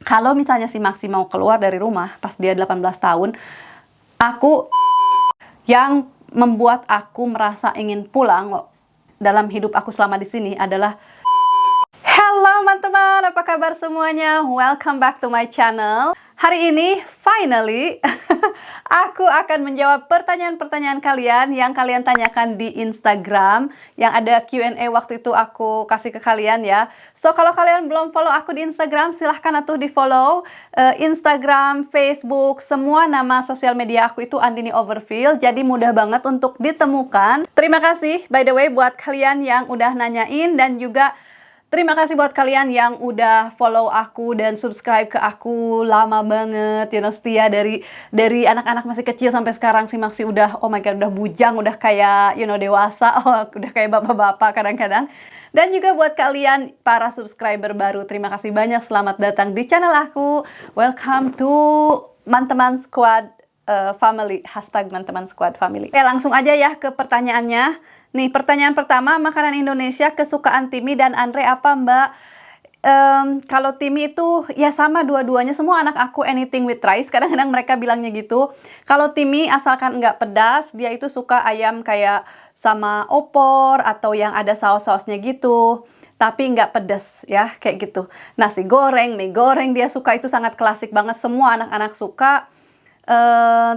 Kalau misalnya si Maxi mau keluar dari rumah pas dia 18 tahun, aku yang membuat aku merasa ingin pulang dalam hidup aku selama di sini adalah Halo teman-teman, apa kabar semuanya? Welcome back to my channel. Hari ini, finally, aku akan menjawab pertanyaan-pertanyaan kalian yang kalian tanyakan di Instagram. Yang ada Q&A waktu itu aku kasih ke kalian ya. So, kalau kalian belum follow aku di Instagram, silahkan atuh di follow. Instagram, Facebook, semua nama sosial media aku itu Andini Overfeel. Jadi mudah banget untuk ditemukan. Terima kasih, by the way, buat kalian yang udah nanyain dan juga terima kasih buat kalian yang udah follow aku dan subscribe ke aku lama banget, setia dari anak-anak masih kecil sampai sekarang sih Maxi udah, oh my god, udah bujang, udah kayak dewasa, udah kayak bapak-bapak kadang-kadang. Dan juga buat kalian para subscriber baru, terima kasih banyak, selamat datang di channel aku. Welcome to Manteman Squad Family, hashtag Manteman Squad Family. Oke, langsung aja ya ke pertanyaannya. Nih, pertanyaan pertama, makanan Indonesia kesukaan Timi dan Andre apa, Mbak? Kalau Timi itu ya sama dua-duanya, semua anak aku anything with rice, kadang-kadang mereka bilangnya gitu. Kalau Timi asalkan nggak pedas, dia itu suka ayam kayak sama opor atau yang ada saus-sausnya gitu, tapi nggak pedas ya, kayak gitu. Nasi goreng, mie goreng dia suka, itu sangat klasik banget, semua anak-anak suka.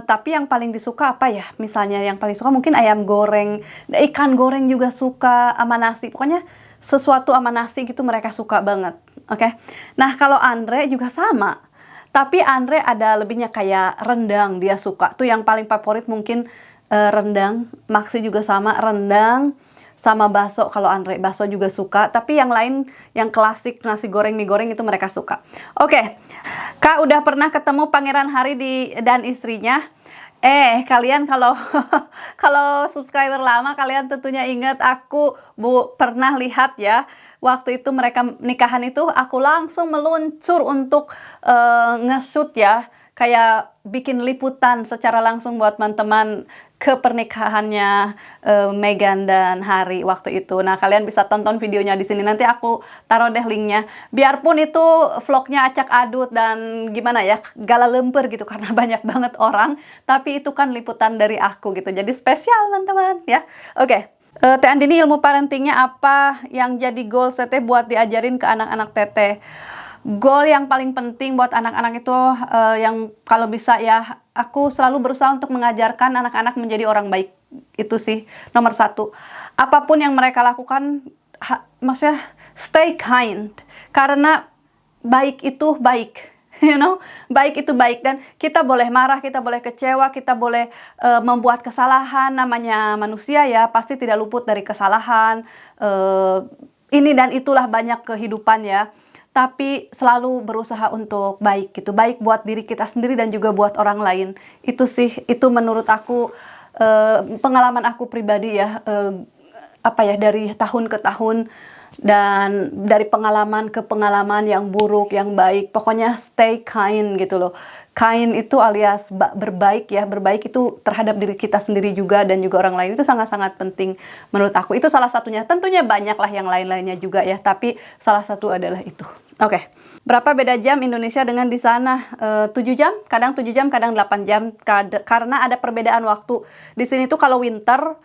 Tapi yang paling disuka apa ya? Misalnya yang paling suka mungkin ayam goreng, ikan goreng juga suka, sama nasi. Pokoknya sesuatu sama nasi gitu mereka suka banget. Oke. Nah, kalau Andre juga sama. Tapi Andre ada lebihnya kayak rendang dia suka. Tuh yang paling favorit mungkin rendang. Maxi juga sama, rendang sama bakso. Kalau Andre bakso juga suka, tapi yang lain yang klasik nasi goreng, mie goreng itu mereka suka. Oke. Kak udah pernah ketemu Pangeran Harry dan istrinya? Kalian kalau kalau subscriber lama kalian tentunya ingat aku pernah lihat ya. Waktu itu mereka nikahan itu aku langsung meluncur untuk nge-shoot ya. Kayak bikin liputan secara langsung buat teman-teman ke pernikahannya Meghan dan Harry waktu itu. Nah, kalian bisa tonton videonya di sini. Nanti aku taruh deh linknya. Biarpun itu vlognya acak adut dan gimana ya, gala lemper gitu karena banyak banget orang, tapi itu kan liputan dari aku gitu. Jadi spesial teman-teman ya. Oke. Teh Andini, ilmu parentingnya apa yang jadi goal Teteh buat diajarin ke anak-anak Teteh? Goal yang paling penting buat anak-anak itu yang kalau bisa ya, aku selalu berusaha untuk mengajarkan anak-anak menjadi orang baik. Itu sih nomor satu. Apapun yang mereka lakukan, maksudnya stay kind. Karena baik itu baik. Baik itu baik. Dan kita boleh marah, kita boleh kecewa, kita boleh membuat kesalahan. Namanya manusia ya, pasti tidak luput dari kesalahan. Ini dan itulah banyak kehidupan ya. Tapi selalu berusaha untuk baik gitu. Baik buat diri kita sendiri dan juga buat orang lain. Itu sih, itu menurut aku pengalaman aku pribadi ya. Dari tahun ke tahun dan dari pengalaman ke pengalaman yang buruk, yang baik. Pokoknya stay kind gitu loh. Kind itu alias berbaik ya. Berbaik itu terhadap diri kita sendiri juga dan juga orang lain. Itu sangat-sangat penting menurut aku. Itu salah satunya. Tentunya banyak lah yang lain-lainnya juga ya. Tapi salah satu adalah itu. Oke. Berapa beda jam Indonesia dengan di sana? 7 jam, kadang 7 jam, kadang 8 jam. Karena ada perbedaan waktu. Di sini tuh kalau winter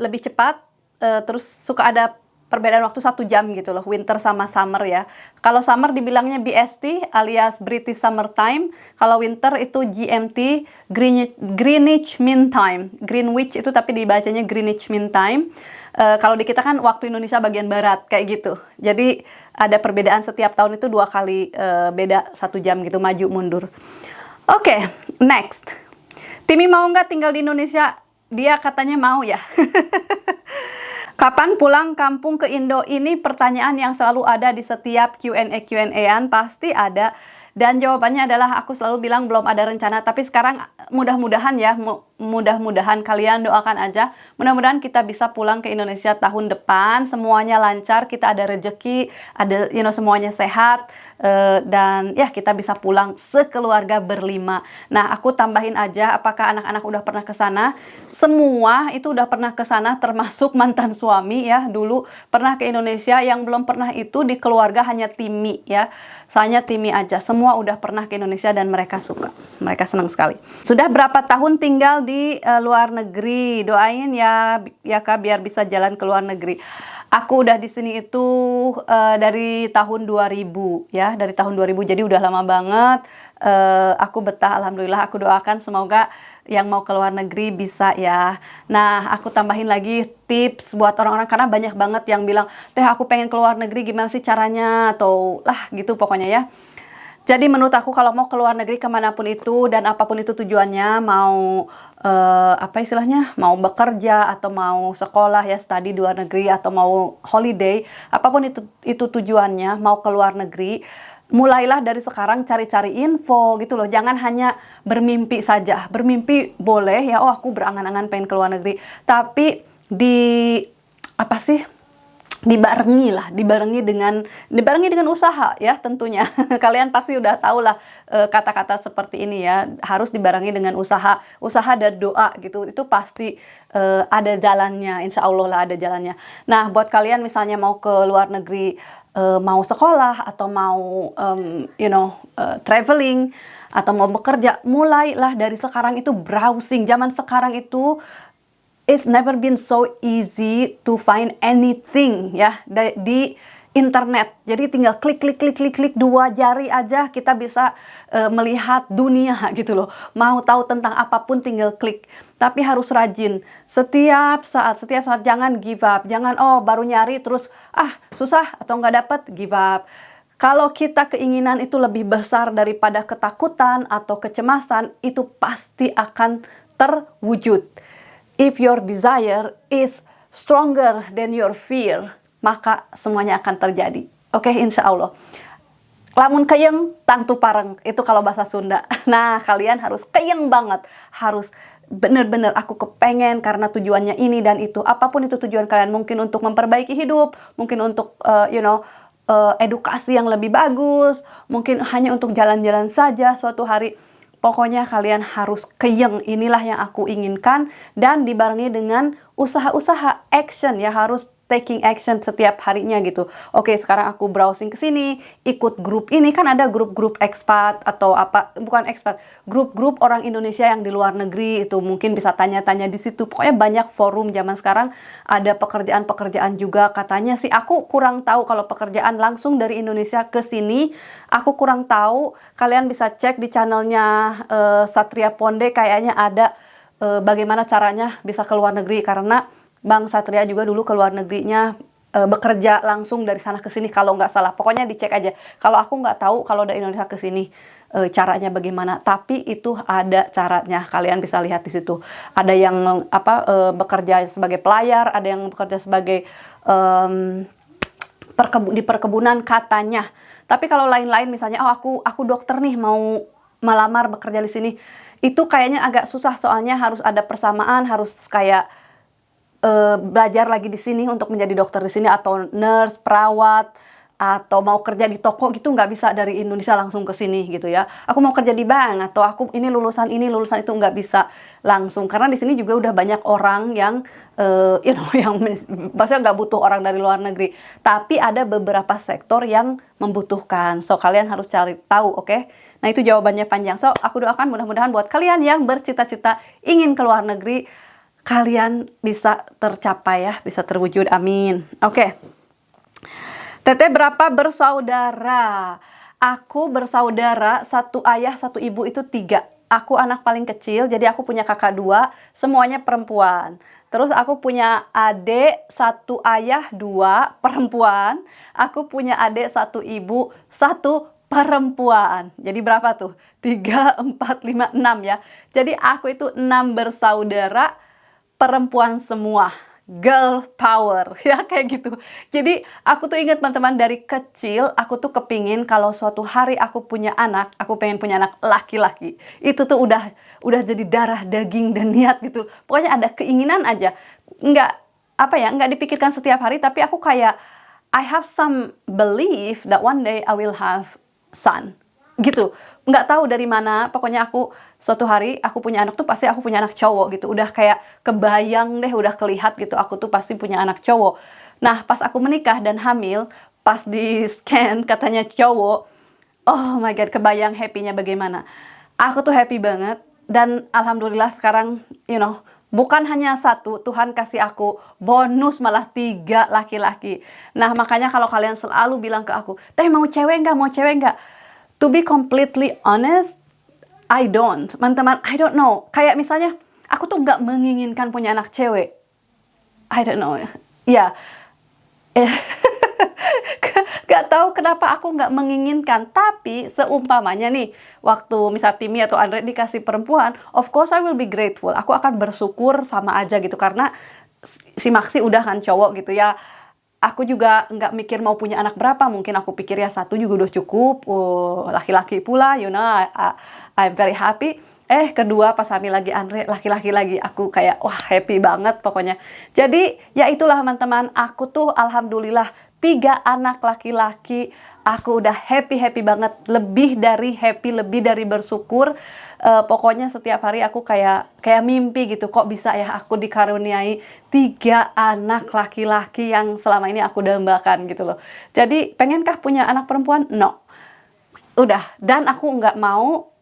lebih cepat. Terus suka ada perbedaan waktu 1 jam gitu loh, winter sama summer ya. Kalau summer dibilangnya BST alias British Summer Time. Kalau winter itu GMT, Greenwich Mean Time. Greenwich itu tapi dibacanya Greenwich Mean Time. Kalau di kita kan waktu Indonesia bagian barat kayak gitu. Jadi ada perbedaan setiap tahun itu 2 kali beda 1 jam gitu, maju mundur. Oke, next. Timi mau nggak tinggal di Indonesia? Dia katanya mau ya. Kapan pulang kampung ke Indo? Ini pertanyaan yang selalu ada di setiap Q&A-an, pasti ada. Dan jawabannya adalah aku selalu bilang belum ada rencana, tapi sekarang mudah-mudahan ya, mudah-mudahan kalian doakan aja, mudah-mudahan kita bisa pulang ke Indonesia tahun depan, semuanya lancar, kita ada rejeki, ada semuanya sehat, dan ya kita bisa pulang sekeluarga berlima. Nah, aku tambahin aja, apakah anak-anak udah pernah ke sana? Semua itu udah pernah ke sana, termasuk mantan suami ya, dulu pernah ke Indonesia. Yang belum pernah itu di keluarga hanya Timi ya, hanya Timi aja. Semua udah pernah ke Indonesia dan mereka suka, mereka senang sekali. Sudah berapa tahun tinggal di luar negeri? Doain ya Kak biar bisa jalan ke luar negeri. Aku udah di sini itu dari tahun 2000 ya, dari tahun 2000, jadi udah lama banget. Aku betah, alhamdulillah. Aku doakan semoga yang mau ke luar negeri bisa ya. Nah, aku tambahin lagi tips buat orang-orang, karena banyak banget yang bilang, "Teh, aku pengen ke luar negeri, gimana sih caranya?" Atau lah gitu pokoknya ya. Jadi menurut aku kalau mau ke luar negeri kemanapun itu dan apapun itu tujuannya, mau apa istilahnya, mau bekerja atau mau sekolah ya, study di luar negeri, atau mau holiday, apapun itu tujuannya, mau ke luar negeri, mulailah dari sekarang cari-cari info gitu loh. Jangan hanya bermimpi saja. Bermimpi boleh ya, oh aku berangan-angan pengen ke luar negeri, tapi apa sih, dibarengi dengan usaha ya tentunya. Kalian pasti udah tahu lah kata-kata seperti ini ya, harus dibarengi dengan usaha dan doa gitu. Itu pasti ada jalannya, insya Allah lah ada jalannya. Nah, buat kalian misalnya mau ke luar negeri, mau sekolah atau mau traveling atau mau bekerja, mulailah dari sekarang itu browsing. Zaman sekarang itu it's never been so easy to find anything ya di internet. Jadi tinggal klik 2 jari aja kita bisa melihat dunia gitu loh. Mau tahu tentang apapun tinggal klik. Tapi harus rajin. Setiap saat jangan give up. Jangan baru nyari terus susah atau nggak dapet, give up. Kalau kita keinginan itu lebih besar daripada ketakutan atau kecemasan, itu pasti akan terwujud. If your desire is stronger than your fear, maka semuanya akan terjadi. Oke, insya Allah. Lamun keyeng, tangtu pareng. Itu kalau bahasa Sunda. Nah, kalian harus keyeng banget. Harus bener-bener aku kepengen karena tujuannya ini dan itu. Apapun itu tujuan kalian. Mungkin untuk memperbaiki hidup. Mungkin untuk, edukasi yang lebih bagus. Mungkin hanya untuk jalan-jalan saja suatu hari. Pokoknya kalian harus keyeng, inilah yang aku inginkan, dan dibarengi dengan usaha-usaha, action ya, harus taking action setiap harinya gitu. Oke, sekarang aku browsing ke sini, ikut grup ini, kan ada grup-grup expat atau apa, bukan expat, grup-grup orang Indonesia yang di luar negeri, itu mungkin bisa tanya-tanya di situ. Pokoknya banyak forum zaman sekarang, ada pekerjaan-pekerjaan juga. Katanya sih, aku kurang tahu kalau pekerjaan langsung dari Indonesia ke sini, aku kurang tahu. Kalian bisa cek di channelnya Satria Ponde, kayaknya ada bagaimana caranya bisa ke luar negeri, karena Bang Satria juga dulu ke luar negerinya bekerja langsung dari sana ke sini kalau nggak salah. Pokoknya dicek aja. Kalau aku nggak tahu kalau dari Indonesia ke sini caranya bagaimana, tapi itu ada caranya. Kalian bisa lihat di situ. Ada yang bekerja sebagai pelayar, ada yang bekerja sebagai di perkebunan katanya. Tapi kalau lain-lain misalnya, aku dokter nih mau melamar bekerja di sini, itu kayaknya agak susah, soalnya harus ada persamaan, harus kayak belajar lagi di sini untuk menjadi dokter di sini, atau nurse, perawat, atau mau kerja di toko gitu, nggak bisa dari Indonesia langsung ke sini gitu ya. Aku mau kerja di bank, atau aku ini lulusan itu, nggak bisa langsung, karena di sini juga udah banyak orang yang yang maksudnya nggak butuh orang dari luar negeri, tapi ada beberapa sektor yang membutuhkan. So kalian harus cari tahu, oke? Nah, itu jawabannya panjang. So aku doakan mudah-mudahan buat kalian yang bercita-cita ingin ke luar negeri, kalian bisa tercapai ya, bisa terwujud, amin. Oke. Teteh berapa bersaudara? Aku bersaudara, 1 ayah 1 ibu itu 3. Aku anak paling kecil, jadi aku punya kakak 2, semuanya perempuan. Terus aku punya adik 1 ayah 2 perempuan. Aku punya adik 1 ibu 1 perempuan. Jadi berapa tuh? 3, 4, 5, 6 ya. Jadi aku itu 6 bersaudara, perempuan semua girl power ya kayak gitu. Jadi aku tuh ingat teman-teman dari kecil aku tuh kepingin kalau suatu hari aku punya anak, aku pengen punya anak laki-laki. Itu tuh udah jadi darah daging dan niat gitu. Pokoknya ada keinginan aja. Nggak apa ya, nggak dipikirkan setiap hari tapi aku kayak I have some belief that one day I will have son gitu. Nggak tahu dari mana, pokoknya aku suatu hari aku punya anak tuh pasti aku punya anak cowok gitu. Udah kayak kebayang deh, udah kelihat gitu aku tuh pasti punya anak cowok. Nah, pas aku menikah dan hamil, pas di scan katanya cowok, oh my god, kebayang happy-nya bagaimana. Aku tuh happy banget dan alhamdulillah sekarang bukan hanya satu, Tuhan kasih aku bonus malah 3 laki-laki. Nah, makanya kalau kalian selalu bilang ke aku, "Teh mau cewek nggak? Mau cewek nggak?" To be completely honest, I don't. Teman-teman, I don't know. Kayak misalnya, aku tuh nggak menginginkan punya anak cewek. I don't know. Ya, gak tahu kenapa aku nggak menginginkan. Tapi seumpamanya nih, waktu misal Timmy atau Andre dikasih perempuan, of course I will be grateful. Aku akan bersyukur sama aja gitu. Karena si Maxi udah kan cowok gitu ya. Aku juga nggak mikir mau punya anak berapa, mungkin aku pikir ya 1 juga udah cukup, laki-laki pula, I'm very happy. Kedua pas hamil lagi Andre, laki-laki lagi, aku kayak wah happy banget pokoknya. Jadi ya itulah teman-teman, aku tuh alhamdulillah 3 anak laki-laki, aku udah happy banget, lebih dari happy, lebih dari bersyukur. Pokoknya setiap hari aku kayak mimpi gitu, kok bisa ya aku dikaruniai 3 anak laki-laki yang selama ini aku dambakan gitu loh. Jadi pengenkah punya anak perempuan? No. Udah, dan aku nggak mau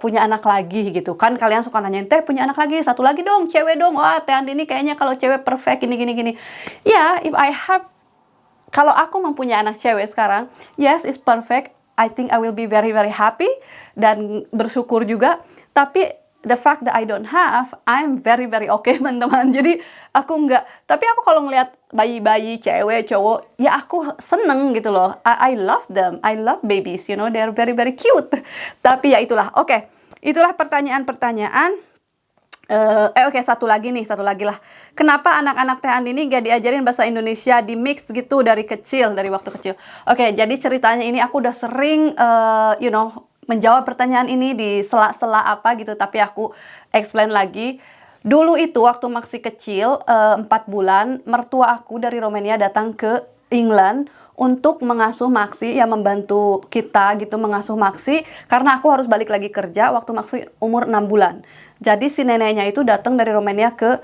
punya anak lagi gitu kan. Kalian suka nanyain, "Teh punya anak lagi, satu lagi dong, cewek dong." Wah, Teh Andi ini kayaknya kalau cewek perfect gini. Ya, kalau aku mempunyai anak cewek sekarang, yes, it's perfect. I think I will be very happy dan bersyukur juga. Tapi the fact that I don't have, I'm very okay, teman-teman. Jadi aku nggak. Tapi aku kalau ngelihat bayi-bayi, cewek, cowok, ya aku seneng gitu loh. I love them. I love babies. They're very cute. Tapi ya itulah. Oke. Itulah pertanyaan-pertanyaan. Oke, satu lagi lah. Kenapa anak-anak Teh Andi ini gak diajarin bahasa Indonesia di mix gitu dari waktu kecil? Oke, jadi ceritanya ini aku udah sering, menjawab pertanyaan ini di sela-sela apa gitu, tapi aku explain lagi. Dulu itu waktu Maxi kecil, 4 bulan, mertua aku dari Romania datang ke England untuk mengasuh Maxi, ya membantu kita gitu mengasuh Maxi, karena aku harus balik lagi kerja waktu Maxi umur 6 bulan. Jadi si neneknya itu datang dari Romania ke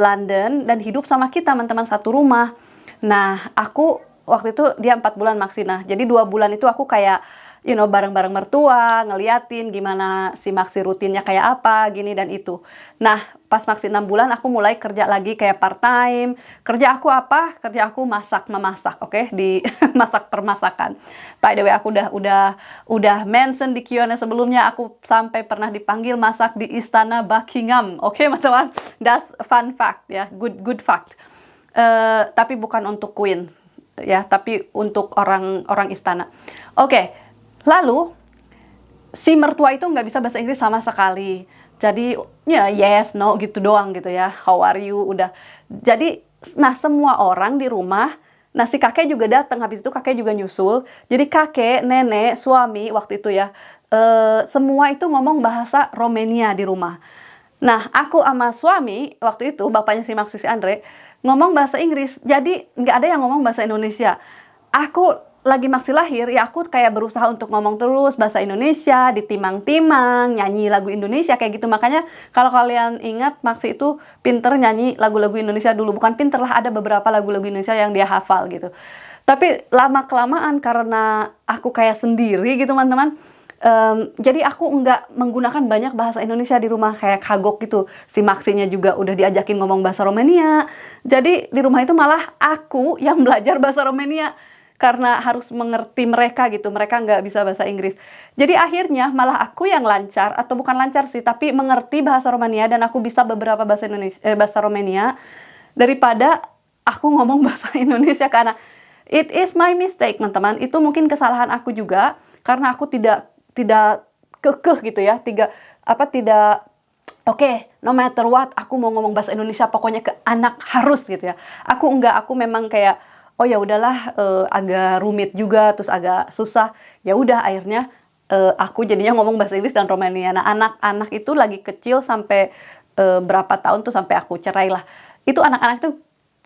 London dan hidup sama kita teman-teman satu rumah. Nah, aku waktu itu dia 4 bulan Maxi. Nah, jadi 2 bulan itu aku kayak bareng-bareng mertua, ngeliatin gimana si Maxi rutinnya kayak apa, gini dan itu. Nah, pas Maxi 6 bulan aku mulai kerja lagi kayak part time. Kerja aku apa? Kerja aku memasak, oke? Di masak permasakan. By the way, aku udah mention di Q&A sebelumnya, aku sampai pernah dipanggil masak di Istana Buckingham. Oke, teman-teman? That's fun fact ya, good fact. Tapi bukan untuk Queen ya, tapi untuk orang istana. Oke. Lalu, si mertua itu nggak bisa bahasa Inggris sama sekali. Jadi, ya yes, no gitu doang gitu ya. How are you? Udah. Jadi, nah semua orang di rumah, nah si kakek juga datang. Habis itu kakek juga nyusul. Jadi kakek, nenek, suami waktu itu ya, semua itu ngomong bahasa Romania di rumah. Nah, aku sama suami, waktu itu, bapaknya si Maxi, si Andre, ngomong bahasa Inggris. Jadi, nggak ada yang ngomong bahasa Indonesia. Aku lagi Maxi lahir, ya aku kayak berusaha untuk ngomong terus bahasa Indonesia, ditimang-timang, nyanyi lagu Indonesia kayak gitu. Makanya kalau kalian ingat, Maxi itu pinter nyanyi lagu-lagu Indonesia dulu. Bukan pinter lah, ada beberapa lagu-lagu Indonesia yang dia hafal gitu. Tapi lama-kelamaan karena aku kayak sendiri gitu teman-teman, jadi aku nggak menggunakan banyak bahasa Indonesia di rumah, kayak kagok gitu. Si Maxinya juga udah diajakin ngomong bahasa Romania. Jadi di rumah itu malah aku yang belajar bahasa Romania. Karena harus mengerti mereka gitu, mereka nggak bisa bahasa Inggris. Jadi akhirnya malah aku yang lancar, atau bukan lancar sih, tapi mengerti bahasa Romania dan aku bisa beberapa bahasa bahasa Romania daripada aku ngomong bahasa Indonesia. Karena it is my mistake, teman-teman. Itu mungkin kesalahan aku juga karena aku tidak kekeh gitu ya, tidak Oke, no matter what, aku mau ngomong bahasa Indonesia pokoknya ke anak harus gitu ya. Aku memang kayak oh ya udahlah agak rumit juga terus agak susah. Ya udah akhirnya aku jadinya ngomong bahasa Inggris dan Romania. Nah, anak-anak itu lagi kecil sampai berapa tahun tuh sampai aku cerai lah. Itu anak-anak tuh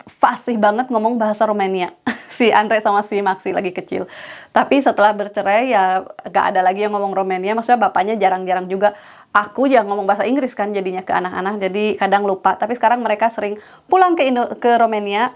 fasih banget ngomong bahasa Romania. Si Andre sama si Maxi lagi kecil. Tapi setelah bercerai ya gak ada lagi yang ngomong Romania. Maksudnya bapaknya jarang-jarang juga. Aku yang ngomong bahasa Inggris kan jadinya ke anak-anak. Jadi kadang lupa. Tapi sekarang mereka sering pulang ke Romania.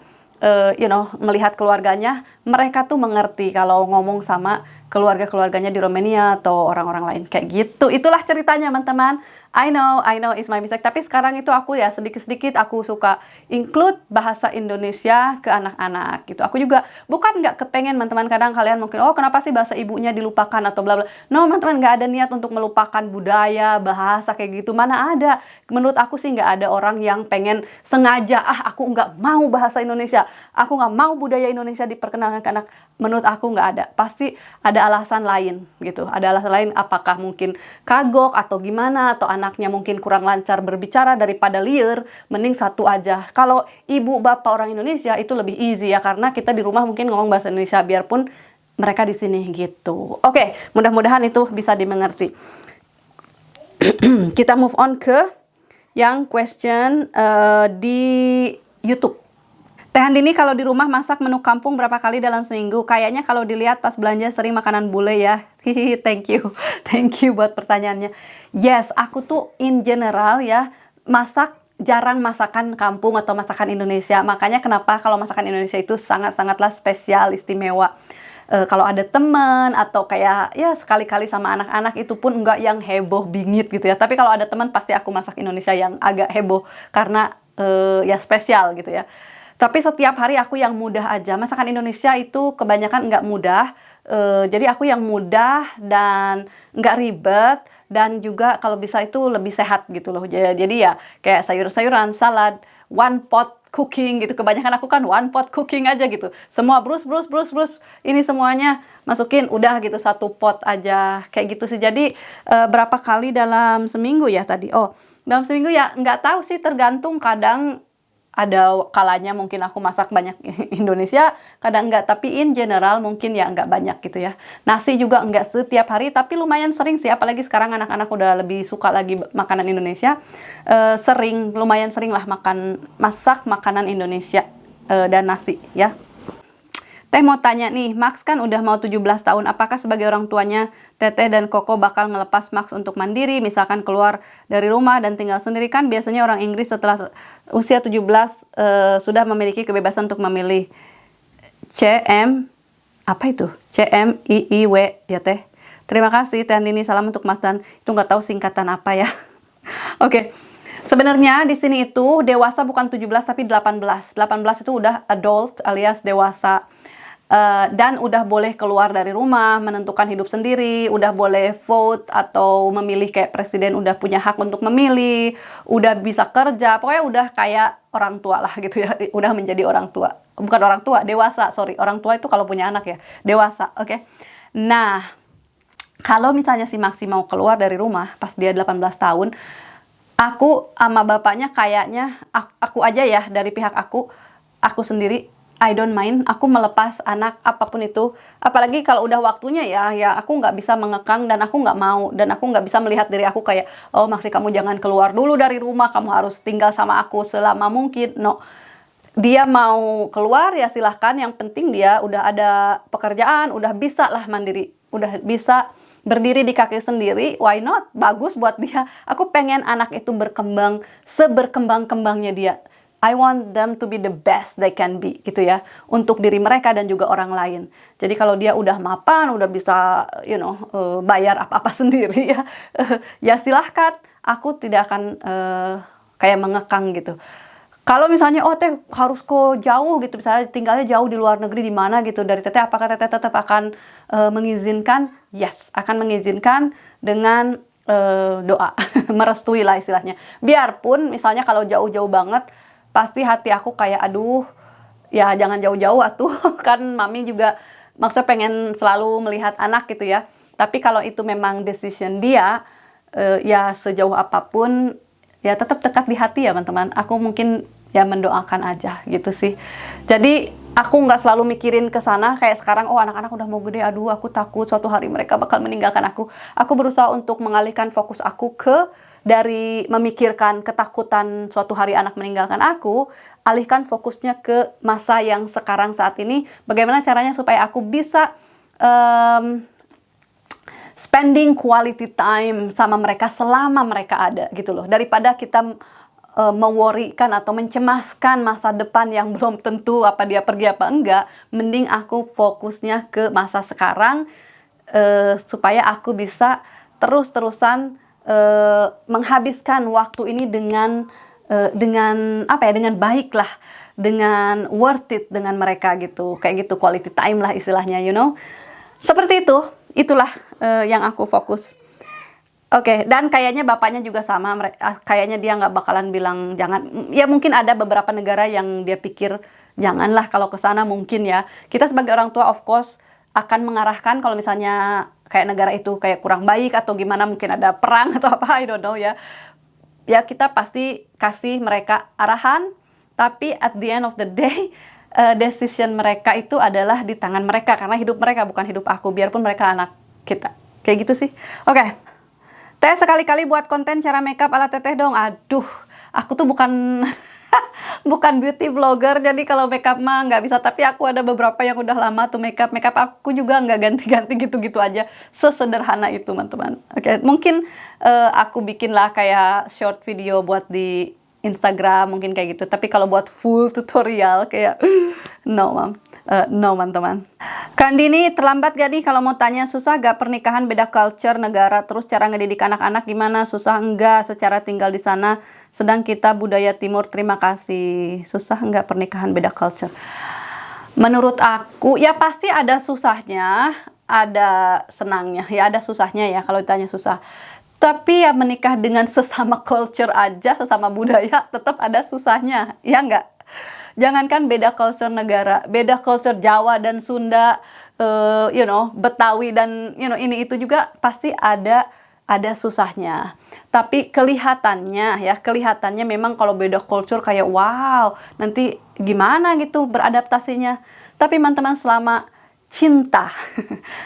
Melihat keluarganya. Mereka tuh mengerti kalau ngomong sama keluarga-keluarganya di Romania atau orang-orang lain. Kayak gitu. Itulah ceritanya teman-teman. I know it's my mistake. Tapi sekarang itu aku ya sedikit-sedikit aku suka include bahasa Indonesia ke anak-anak gitu. Aku juga bukan nggak kepengen teman-teman, kadang kalian mungkin oh kenapa sih bahasa ibunya dilupakan atau bla bla. No teman-teman, nggak ada niat untuk melupakan budaya bahasa kayak gitu. Mana ada. Menurut aku sih nggak ada orang yang pengen sengaja aku nggak mau bahasa Indonesia, aku nggak mau budaya Indonesia diperkenalkan ke anak. Menurut aku nggak ada. Pasti ada alasan lain gitu. Ada alasan lain, apakah mungkin kagok atau gimana, atau anaknya mungkin kurang lancar berbicara daripada liar, mending satu aja. Kalau ibu bapak orang Indonesia itu lebih easy ya, karena kita di rumah mungkin ngomong bahasa Indonesia biarpun mereka di sini gitu. Oke, mudah-mudahan itu bisa dimengerti. Kita move on ke yang question di YouTube. Teh Handini kalau di rumah masak menu kampung berapa kali dalam seminggu? Kayaknya kalau dilihat pas belanja sering makanan bule ya. Hihi, thank you. Thank you buat pertanyaannya. Yes, aku tuh in general ya jarang masakan kampung atau masakan Indonesia. Makanya kenapa kalau masakan Indonesia itu sangat-sangatlah spesial, istimewa. Kalau ada teman atau kayak ya sekali-kali sama anak-anak itu pun enggak yang heboh bingit gitu ya. Tapi kalau ada teman pasti aku masak Indonesia yang agak heboh karena ya spesial gitu ya. Tapi setiap hari aku yang mudah aja. Masakan Indonesia itu kebanyakan nggak mudah. Jadi aku yang mudah dan nggak ribet. Dan juga kalau bisa itu lebih sehat gitu loh. Jadi ya kayak sayur-sayuran, salad, one pot cooking gitu. Kebanyakan aku kan one pot cooking aja gitu. Semua brus. Ini semuanya masukin udah gitu satu pot aja. Kayak gitu sih. Jadi berapa kali dalam seminggu ya tadi? Oh, dalam seminggu ya nggak tahu sih, tergantung. Kadang ada kalanya mungkin aku masak banyak Indonesia, kadang enggak, tapi in general mungkin ya enggak banyak gitu ya. Nasi juga enggak setiap hari, tapi lumayan sering sih, apalagi sekarang anak-anak udah lebih suka lagi makanan Indonesia. Lumayan sering lah masak makanan Indonesia dan nasi ya. Teh mau tanya nih, Max kan udah mau 17 tahun, apakah sebagai orang tuanya Teteh dan Koko bakal ngelepas Max untuk mandiri, misalkan keluar dari rumah dan tinggal sendiri? Kan biasanya orang Inggris setelah usia 17 sudah memiliki kebebasan untuk memilih. Apa itu? CMIIW ya Teh. Terima kasih Teh Andini, salam untuk Mas, dan itu nggak tahu singkatan apa ya. Oke. Sebenarnya di sini itu dewasa bukan 17 tapi 18. 18 itu udah adult alias dewasa. Dan udah boleh keluar dari rumah, menentukan hidup sendiri, udah boleh vote atau memilih kayak presiden, udah punya hak untuk memilih, udah bisa kerja, pokoknya udah kayak orang tua lah gitu ya, udah menjadi orang tua. Bukan orang tua, dewasa, sorry. Orang tua itu kalau punya anak ya, dewasa, oke. Nah, kalau misalnya si Maxi mau keluar dari rumah pas dia 18 tahun, aku sama bapaknya kayaknya, aku aja ya, dari pihak aku sendiri, I don't mind, aku melepas anak apapun itu. Apalagi kalau udah waktunya ya aku nggak bisa mengekang dan aku nggak mau. Dan aku nggak bisa melihat diri aku kayak, oh Maxi kamu jangan keluar dulu dari rumah, kamu harus tinggal sama aku selama mungkin. No, dia mau keluar ya silahkan, yang penting dia udah ada pekerjaan, udah bisa lah mandiri, udah bisa berdiri di kaki sendiri, why not? Bagus buat dia. Aku pengen anak itu berkembang seberkembang-kembangnya dia. I want them to be the best they can be gitu ya, untuk diri mereka dan juga orang lain. Jadi kalau dia udah mapan, udah bisa bayar apa-apa sendiri ya, ya silahkan. Aku tidak akan kayak mengekang gitu. Kalau misalnya Teh harus jauh gitu, misalnya tinggalnya jauh di luar negeri di mana gitu dari Teteh, apakah Teteh tetap akan mengizinkan? Yes, akan mengizinkan dengan doa, merestui lah istilahnya. Biarpun misalnya kalau jauh-jauh banget, pasti hati aku kayak aduh, ya jangan jauh-jauh atuh. Kan mami juga maksudnya pengen selalu melihat anak gitu ya. Tapi kalau itu memang decision dia, ya sejauh apapun ya tetap dekat di hati ya teman-teman. Aku mungkin ya mendoakan aja gitu sih. Jadi aku nggak selalu mikirin ke sana kayak sekarang, oh anak-anak udah mau gede, aduh aku takut suatu hari mereka bakal meninggalkan aku. Aku berusaha untuk mengalihkan fokus aku dari memikirkan ketakutan suatu hari anak meninggalkan aku, alihkan fokusnya ke masa yang sekarang saat ini. Bagaimana caranya supaya aku bisa spending quality time sama mereka selama mereka ada gitu loh. Daripada kita meworikan atau mencemaskan masa depan yang belum tentu apa dia pergi apa enggak, mending aku fokusnya ke masa sekarang supaya aku bisa terus-terusan menghabiskan waktu ini dengan apa ya, dengan baik lah, dengan worth it dengan mereka gitu, kayak gitu, quality time lah istilahnya, you know, seperti itulah yang aku fokus. Oke, dan kayaknya bapaknya juga sama, kayaknya dia nggak bakalan bilang jangan. Ya mungkin ada beberapa negara yang dia pikir janganlah kalau ke sana mungkin ya. Kita sebagai orang tua of course akan mengarahkan kalau misalnya kayak negara itu kayak kurang baik atau gimana, mungkin ada perang atau apa, I don't know ya. Ya kita pasti kasih mereka arahan, tapi at the end of the day decision mereka itu adalah di tangan mereka karena hidup mereka bukan hidup aku, biarpun mereka anak kita. Kayak gitu sih. Oke. Teh sekali-kali buat konten cara makeup ala Teteh dong. Aduh, aku tuh bukan bukan beauty vlogger, jadi kalau makeup mah nggak bisa. Tapi aku ada beberapa yang udah lama tuh makeup aku juga nggak ganti-ganti gitu-gitu aja. Sesederhana itu teman-teman. Oke, mungkin aku bikin lah kayak short video buat di Instagram mungkin kayak gitu. Tapi kalau buat full tutorial kayak no teman-teman. Kandini, terlambat gak nih kalau mau tanya? Susah gak pernikahan beda culture negara, terus cara ngedidik anak-anak gimana? Susah enggak secara tinggal di sana, sedang kita budaya timur? Terima kasih. Susah enggak pernikahan beda culture? Menurut aku ya pasti ada susahnya, ada senangnya, ya ada susahnya ya kalau ditanya susah. Tapi ya menikah dengan sesama culture aja, sesama budaya, tetap ada susahnya, ya enggak? Jangankan beda culture negara, beda culture Jawa dan Sunda, you know, Betawi dan you know ini itu juga pasti ada susahnya. Tapi kelihatannya memang kalau beda culture kayak wow, nanti gimana gitu beradaptasinya. Tapi teman-teman selama cinta,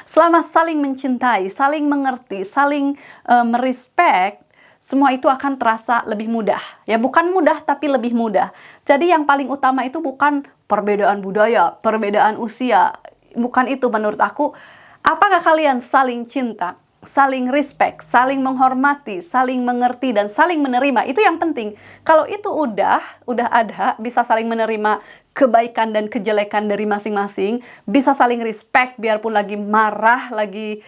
selama saling mencintai, saling mengerti, saling merespek, semua itu akan terasa lebih mudah. Ya bukan mudah tapi lebih mudah. Jadi yang paling utama itu bukan perbedaan budaya, perbedaan usia. Bukan itu menurut aku. Apakah kalian saling cinta, saling respect, saling menghormati, saling mengerti dan saling menerima? Itu yang penting. Kalau itu udah ada, bisa saling menerima kebaikan dan kejelekan dari masing-masing, bisa saling respect biarpun lagi marah, lagi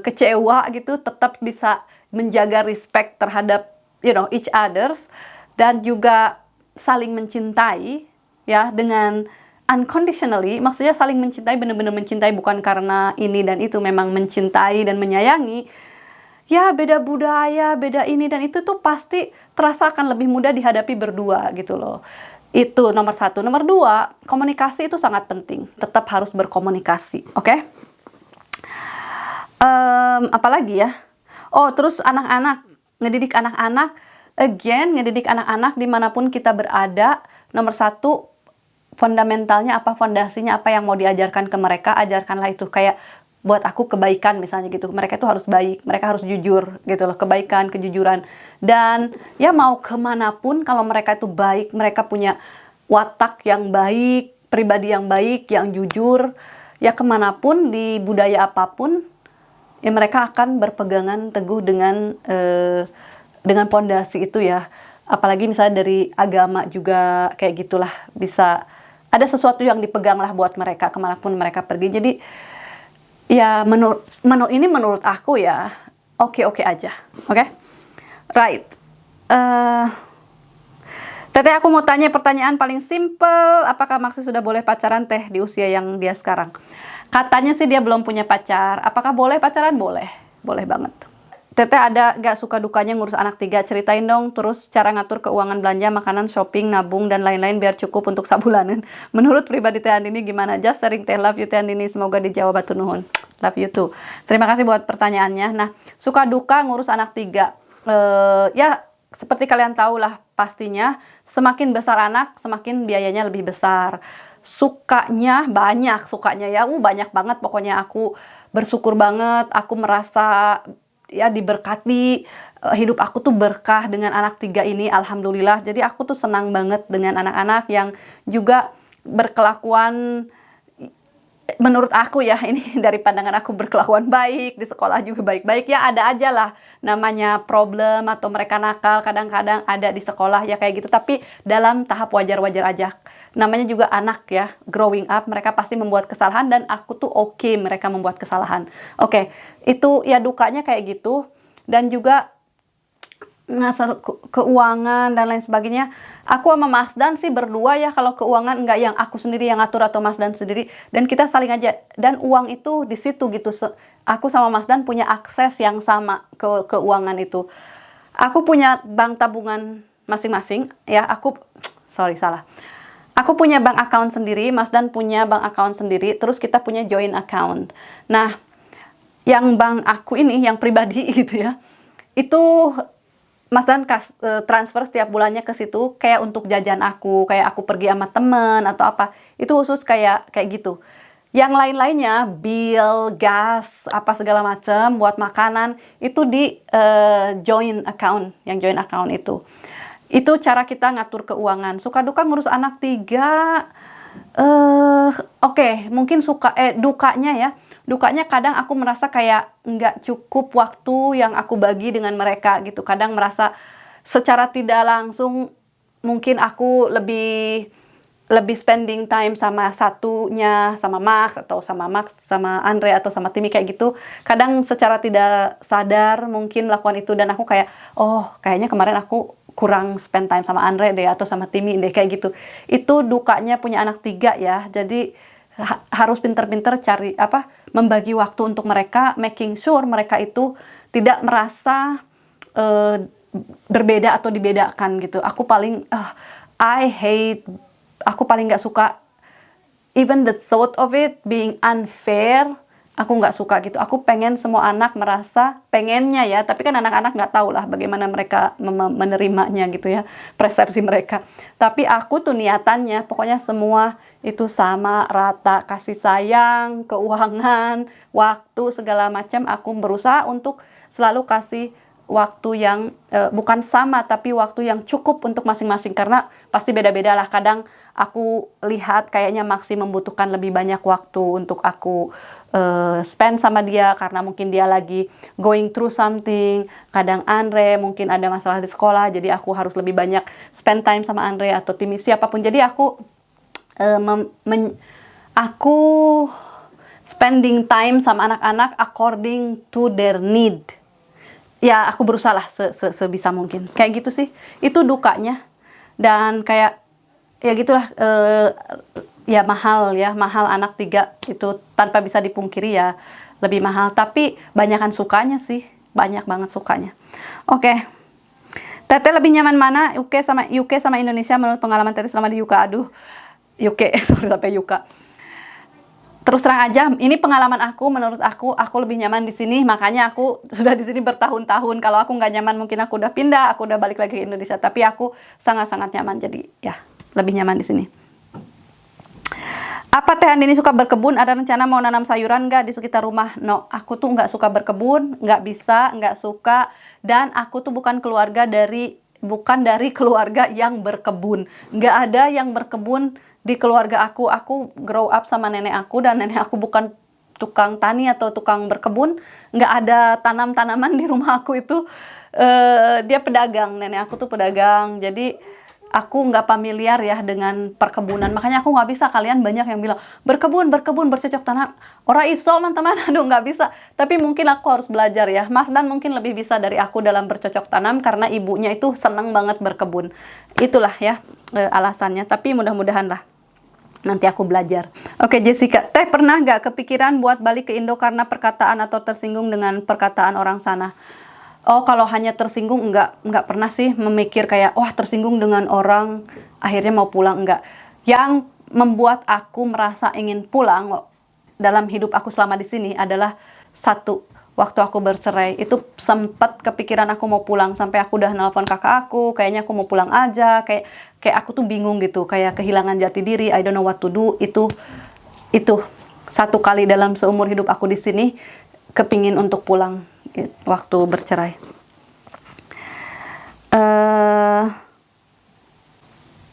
kecewa gitu, tetap bisa menjaga respect terhadap you know each others, dan juga saling mencintai ya dengan unconditionally. Maksudnya saling mencintai, benar-benar mencintai, bukan karena ini dan itu, memang mencintai dan menyayangi. Ya beda budaya, beda ini dan itu tuh pasti terasa akan lebih mudah dihadapi berdua gitu loh. Itu nomor satu. Nomor dua, komunikasi itu sangat penting. Tetap harus berkomunikasi, oke? Apalagi ya? Oh, terus anak-anak, ngedidik anak-anak, ngedidik anak-anak dimanapun kita berada, nomor satu, fundamentalnya apa, fondasinya apa yang mau diajarkan ke mereka, ajarkanlah itu. Kayak buat aku kebaikan misalnya gitu, mereka itu harus baik, mereka harus jujur gitu loh, kebaikan, kejujuran. Dan ya mau kemanapun kalau mereka itu baik, mereka punya watak yang baik, pribadi yang baik, yang jujur, ya kemanapun di budaya apapun, ya mereka akan berpegangan teguh dengan pondasi itu ya. Apalagi misalnya dari agama juga kayak gitulah, bisa ada sesuatu yang dipegang lah buat mereka kemanapun mereka pergi. Jadi ya menurut aku ya oke aja, oke? Right. Teteh, aku mau tanya pertanyaan paling simple, apakah Maksi sudah boleh pacaran Teh di usia yang dia sekarang? Katanya sih dia belum punya pacar. Apakah boleh pacaran? Boleh banget. Teteh ada gak suka dukanya ngurus anak 3? Ceritain dong. Terus cara ngatur keuangan belanja, makanan, shopping, nabung, dan lain-lain biar cukup untuk sabulanan. Menurut pribadi Teh Andini gimana? Just sharing Teh. Love you Teh Andini. Semoga dijawab, batu nuhun. Love you too. Terima kasih buat pertanyaannya. Nah, suka duka ngurus anak 3. Ya seperti kalian tahu lah pastinya, semakin besar anak, semakin biayanya lebih besar. Sukanya banyak, sukanya ya, banyak banget pokoknya. Aku bersyukur banget, aku merasa ya diberkati, hidup aku tuh berkah dengan anak 3 ini, alhamdulillah. Jadi aku tuh senang banget dengan anak-anak yang juga berkelakuan, menurut aku ya, ini dari pandangan aku, berkelakuan baik, di sekolah juga baik-baik. Ya ada aja lah namanya problem atau mereka nakal, kadang-kadang ada di sekolah ya kayak gitu. Tapi dalam tahap wajar-wajar aja. Namanya juga anak ya, growing up, mereka pasti membuat kesalahan dan aku tuh oke mereka membuat kesalahan. Oke, itu ya dukanya kayak gitu. Dan juga ngasal keuangan dan lain sebagainya. Aku sama Mas Dan sih berdua ya, kalau keuangan nggak yang aku sendiri yang ngatur atau Mas Dan sendiri, dan kita saling aja. Dan uang itu di situ gitu. Aku sama Mas Dan punya akses yang sama ke keuangan itu. Aku punya bank tabungan masing-masing ya. Salah. Aku punya bank account sendiri, Mas Dan punya bank account sendiri, terus kita punya joint account. Nah, yang bank aku ini yang pribadi gitu ya, itu Mas Dan transfer setiap bulannya ke situ kayak untuk jajan aku, kayak aku pergi sama temen atau apa. Itu khusus kayak gitu. Yang lain-lainnya, bill, gas, apa segala macam buat makanan itu di joint account, yang joint account itu. Itu cara kita ngatur keuangan. Suka duka ngurus anak 3. Oke, mungkin dukanya ya. Dukanya kadang aku merasa kayak nggak cukup waktu yang aku bagi dengan mereka gitu. Kadang merasa secara tidak langsung mungkin aku lebih spending time sama satunya, sama Max sama Andre atau sama Timmy kayak gitu. Kadang secara tidak sadar mungkin melakukan itu, dan aku kayak, oh kayaknya kemarin aku kurang spend time sama Andre deh atau sama Timmy deh kayak gitu. Itu dukanya punya anak 3 ya. Jadi harus pinter-pinter cari membagi waktu untuk mereka, making sure mereka itu tidak merasa berbeda atau dibedakan gitu. Aku paling nggak suka even the thought of it being unfair. Aku nggak suka gitu. Aku pengen semua anak merasa, pengennya ya, tapi kan anak-anak nggak tahu lah bagaimana mereka menerimanya gitu ya, persepsi mereka. Tapi aku tuh niatannya, pokoknya semua itu sama, rata, kasih sayang, keuangan, waktu, segala macam. Aku berusaha untuk selalu kasih waktu yang bukan sama, tapi waktu yang cukup untuk masing-masing. Karena pasti beda-beda lah. Kadang aku lihat kayaknya Maxi membutuhkan lebih banyak waktu untuk aku spend sama dia, karena mungkin dia lagi going through something. Kadang Andre mungkin ada masalah di sekolah, jadi aku harus lebih banyak spend time sama Andre atau Timmy, siapapun. Jadi aku spending time sama anak-anak according to their need. Ya aku berusaha lah sebisa mungkin. Kayak gitu sih. Itu dukanya. Dan kayak ya gitulah, ya mahal anak 3 itu tanpa bisa dipungkiri ya lebih mahal. Tapi banyakan sukanya sih. Banyak banget sukanya. Oke. Teteh lebih nyaman mana? UK sama Indonesia menurut pengalaman Teteh selama di UK? Aduh. UK, sorry sampai UK. Terus terang aja, ini pengalaman aku, menurut aku lebih nyaman di sini. Makanya aku sudah di sini bertahun-tahun. Kalau aku nggak nyaman, mungkin aku udah pindah, aku udah balik lagi ke Indonesia. Tapi aku sangat-sangat nyaman, jadi ya lebih nyaman di sini. Apa Teh Andini suka berkebun? Ada rencana mau nanam sayuran nggak di sekitar rumah? No, aku tuh nggak suka berkebun, nggak bisa, nggak suka. Dan aku tuh bukan dari keluarga yang berkebun. Nggak ada yang berkebun di keluarga aku. Aku grow up sama nenek aku, dan nenek aku bukan tukang tani atau tukang berkebun. Nggak ada tanam-tanaman di rumah aku itu. Dia pedagang, nenek aku tuh pedagang. Jadi aku nggak familiar ya dengan perkebunan. Makanya aku nggak bisa. Kalian banyak yang bilang berkebun bercocok tanam. Ora iso teman-teman, aduh nggak bisa. Tapi mungkin aku harus belajar ya. Mas Dan mungkin lebih bisa dari aku dalam bercocok tanam karena ibunya itu seneng banget berkebun. Itulah ya alasannya. Tapi mudah-mudahan lah nanti aku belajar. Oke Jessica, Teh pernah nggak kepikiran buat balik ke Indo karena perkataan atau tersinggung dengan perkataan orang sana? Oh, kalau hanya tersinggung enggak pernah sih memikir kayak wah tersinggung dengan orang akhirnya mau pulang, enggak. Yang membuat aku merasa ingin pulang dalam hidup aku selama di sini adalah satu, waktu aku bercerai. Itu sempat kepikiran aku mau pulang, sampai aku udah nelpon kakak aku, kayaknya aku mau pulang aja, kayak aku tuh bingung gitu, kayak kehilangan jati diri, I don't know what to do. Itu satu kali dalam seumur hidup aku di sini kepingin untuk pulang waktu bercerai.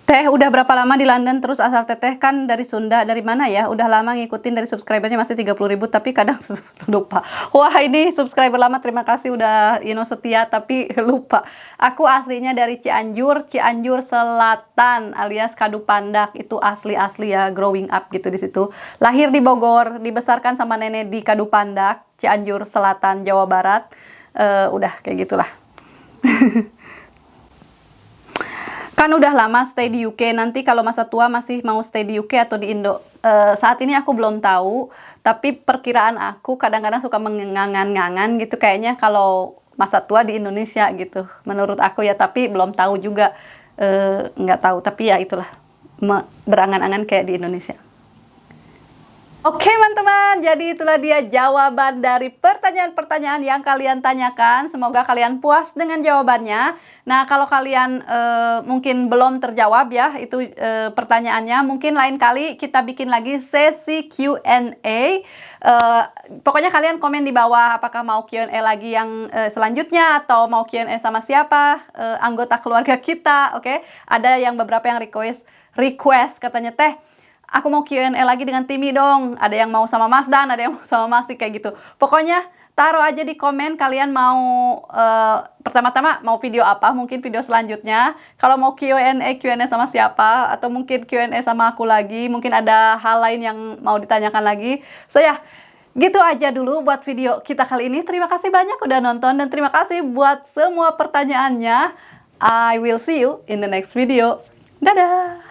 Teh, udah berapa lama di London? Terus asal teteh kan dari Sunda, dari mana ya? Udah lama ngikutin, dari subscribernya masih 30.000, tapi kadang lupa. Wah, ini subscriber lama, terima kasih udah setia, tapi lupa. Aku aslinya dari Cianjur Selatan alias Kadupandak. Itu asli ya, growing up gitu di situ. Lahir di Bogor, dibesarkan sama nenek di Kadupandak, Cianjur Selatan, Jawa Barat. Udah kayak gitulah. Kan udah lama stay di UK, nanti kalau masa tua masih mau stay di UK atau di Indo? Saat ini aku belum tahu, tapi perkiraan aku kadang-kadang suka mengangan-ngangan gitu, kayaknya kalau masa tua di Indonesia gitu, menurut aku ya, tapi belum tahu juga, nggak tahu, tapi ya itulah, berangan-angan kayak di Indonesia. Oke teman-teman, jadi itulah dia jawaban dari pertanyaan-pertanyaan yang kalian tanyakan. Semoga kalian puas dengan jawabannya. Nah, kalau kalian mungkin belum terjawab ya, itu pertanyaannya, mungkin lain kali kita bikin lagi sesi Q&A. Pokoknya kalian komen di bawah apakah mau Q&A lagi yang selanjutnya, atau mau Q&A sama siapa, anggota keluarga kita, oke? Ada yang beberapa yang request katanya, Teh, aku mau Q&A lagi dengan Timi dong. Ada yang mau sama Mas Dan, ada yang mau sama Mas kayak gitu. Pokoknya taruh aja di komen kalian mau pertama-tama mau video apa, mungkin video selanjutnya. Kalau mau Q&A sama siapa, atau mungkin Q&A sama aku lagi, mungkin ada hal lain yang mau ditanyakan lagi. So ya, gitu aja dulu buat video kita kali ini. Terima kasih banyak udah nonton, dan terima kasih buat semua pertanyaannya. I will see you in the next video. Dadah!